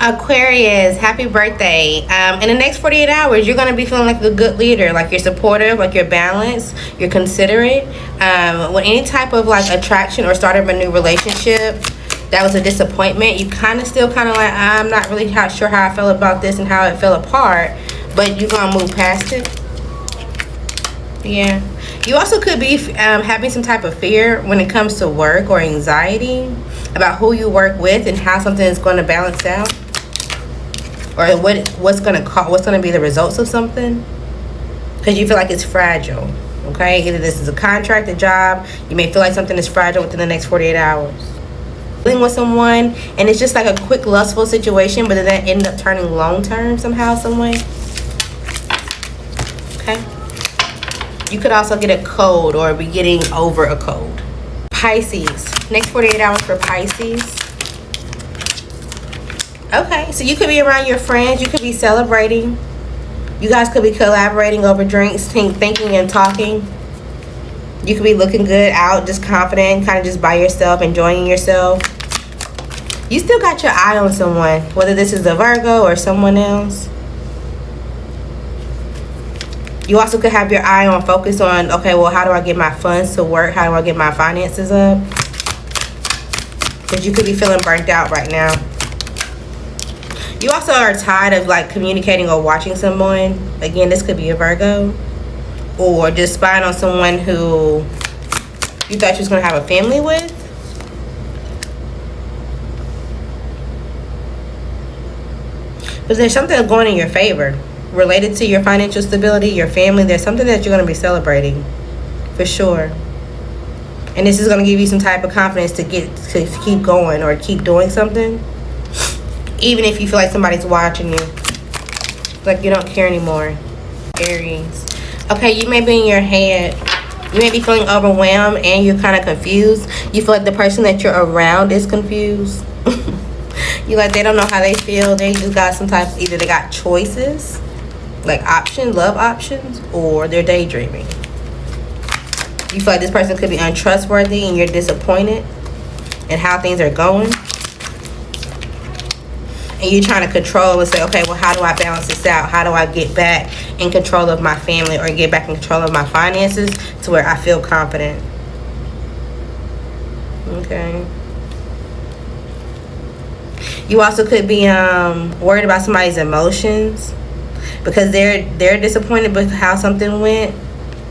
Aquarius, happy birthday. In the next 48 hours, you're going to be feeling like a good leader, like you're supportive, like you're balanced, you're considerate. With any type of like attraction or start of a new relationship that was a disappointment, you kind of still kind of like, I'm not really sure how I felt about this and how it fell apart, but you're going to move past it. Yeah. You also could be having some type of fear when it comes to work or anxiety about who you work with and how something is going to balance out, or what's going to be the results of something, because you feel like it's fragile. Okay, either this is a contract, a job. You may feel like something is fragile within the next 48 hours. Dealing with someone and it's just like a quick lustful situation, but then that ended up turning long term somehow, some way. Okay. You could also get a cold or be getting over a cold. Pisces. Next 48 hours for Pisces. Okay, so you could be around your friends. You could be celebrating. You guys could be collaborating over drinks, thinking and talking. You could be looking good out, just confident, kind of just by yourself, enjoying yourself. You still got your eye on someone, whether this is a Virgo or someone else. You also could have your eye on, focus on, okay, well, how do I get my funds to work? How do I get my finances up? Because you could be feeling burnt out right now. You also are tired of like communicating or watching someone. Again, this could be a Virgo. Or just spying on someone who you thought you was going to have a family with. But there's something going in your favor related to your financial stability, your family. There's something that you're going to be celebrating for sure, and this is going to give you some type of confidence to keep going or keep doing something, even if you feel like somebody's watching you, like you don't care anymore. Aries. Okay, you may be in your head. You may be feeling overwhelmed and you're kind of confused. You feel like the person that you're around is confused. You like they don't know how they feel. They just got some type, either they got choices, like options, love options, or they're daydreaming. You feel like this person could be untrustworthy and you're disappointed in how things are going. And you're trying to control and say, okay, well, how do I balance this out? How do I get back in control of my family or get back in control of my finances to where I feel confident? Okay. You also could be worried about somebody's emotions because they're disappointed with how something went,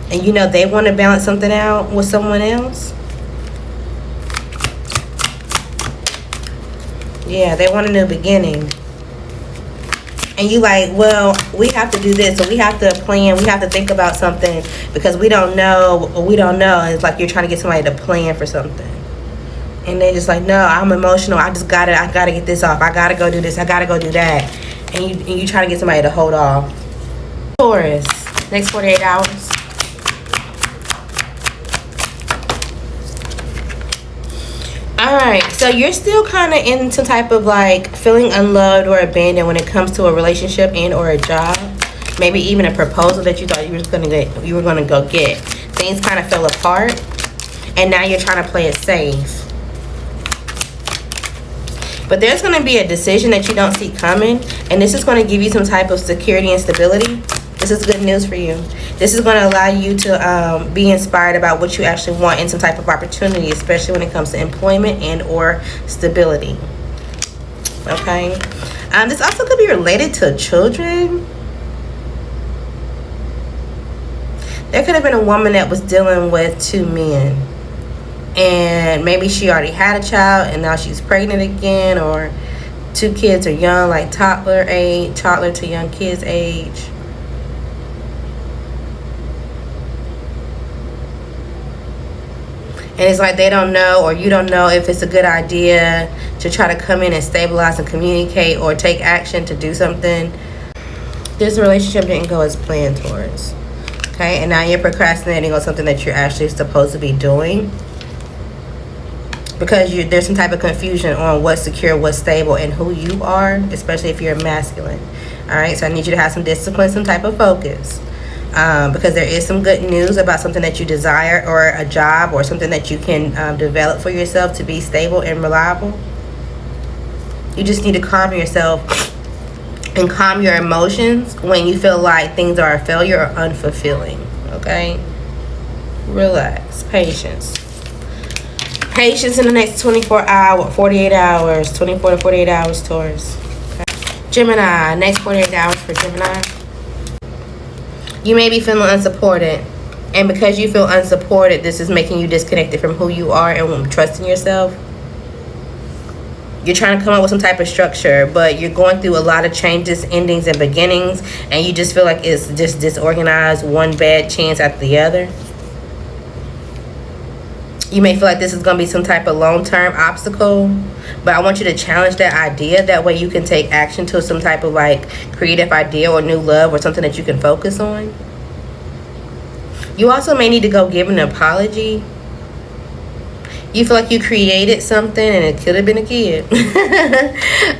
and you know they want to balance something out with someone else. Yeah, they want a new beginning. And you like, well, we have to do this, so we have to plan, we have to think about something because we don't know. And it's like you're trying to get somebody to plan for something. And they're just like, no, I'm emotional. I gotta get this off. I gotta go do this. I gotta go do that. And you try to get somebody to hold off. Taurus, next 48 hours. Alright, so you're still kind of in some type of like feeling unloved or abandoned when it comes to a relationship and or a job. Maybe even a proposal that you thought you were gonna go get. Things kind of fell apart, and now you're trying to play it safe. But there's going to be a decision that you don't see coming, and this is going to give you some type of security and stability. This is good news for you. This is going to allow you to be inspired about what you actually want in some type of opportunity, especially when it comes to employment and or stability. Okay. This also could be related to children. There could have been a woman that was dealing with two men. And maybe she already had a child and now she's pregnant again, or two kids are young, like toddler to young kids age. And it's like they don't know, or you don't know if it's a good idea to try to come in and stabilize and communicate or take action to do something. This relationship didn't go as planned towards. Okay, and now you're procrastinating on something that you're actually supposed to be doing. Because there's some type of confusion on what's secure, what's stable, and who you are, especially if you're masculine. All right, so I need you to have some discipline, some type of focus. Because there is some good news about something that you desire, or a job, or something that you can develop for yourself to be stable and reliable. You just need to calm yourself and calm your emotions when you feel like things are a failure or unfulfilling. Okay? Relax. Patience. Patience in the next 24 hours, 48 hours, 24 to 48 hours, Taurus. Okay. Gemini, next 48 hours for Gemini. You may be feeling unsupported. And because you feel unsupported, this is making you disconnected from who you are and trusting yourself. You're trying to come up with some type of structure, but you're going through a lot of changes, endings, and beginnings, and you just feel like it's just disorganized, one bad chance after the other. You may feel like this is going to be some type of long-term obstacle, but I want you to challenge that idea. That way you can take action to some type of like creative idea or new love or something that you can focus on. You also may need to go give an apology. You feel like you created something and it could have been a kid.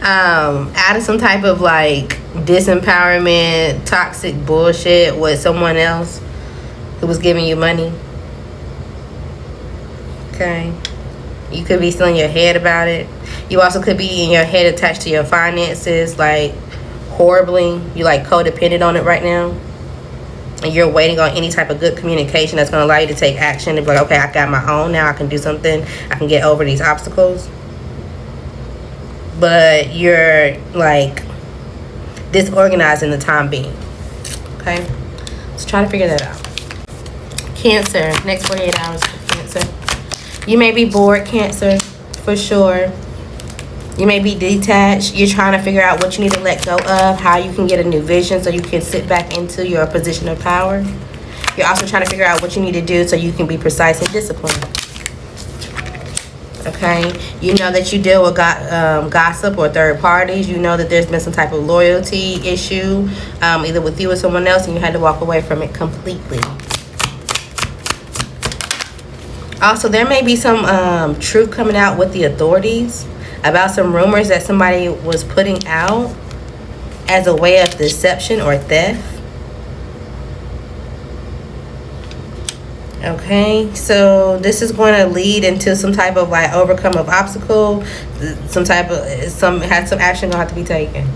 Out of some type of like disempowerment, toxic bullshit with someone else who was giving you money. Okay. You could be still in your head about it. You also could be in your head attached to your finances, like horribly. You like codependent on it right now. And you're waiting on any type of good communication that's going to allow you to take action and be like, okay, I got my own now. I can do something. I can get over these obstacles. But you're like disorganized in the time being. Okay? Let's try to figure that out. Cancer. Next 48 hours for Cancer. You may be bored, Cancer, for sure. You may be detached. You're trying to figure out what you need to let go of, how you can get a new vision so you can sit back into your position of power. You're also trying to figure out what you need to do so you can be precise and disciplined. Okay? You know that you deal with gossip or third parties. You know that there's been some type of loyalty issue, either with you or someone else, and you had to walk away from it completely. Also, there may be some truth coming out with the authorities about some rumors that somebody was putting out as a way of deception or theft. Okay, so this is going to lead into some type of like overcome of obstacle, some action gonna have to be taken.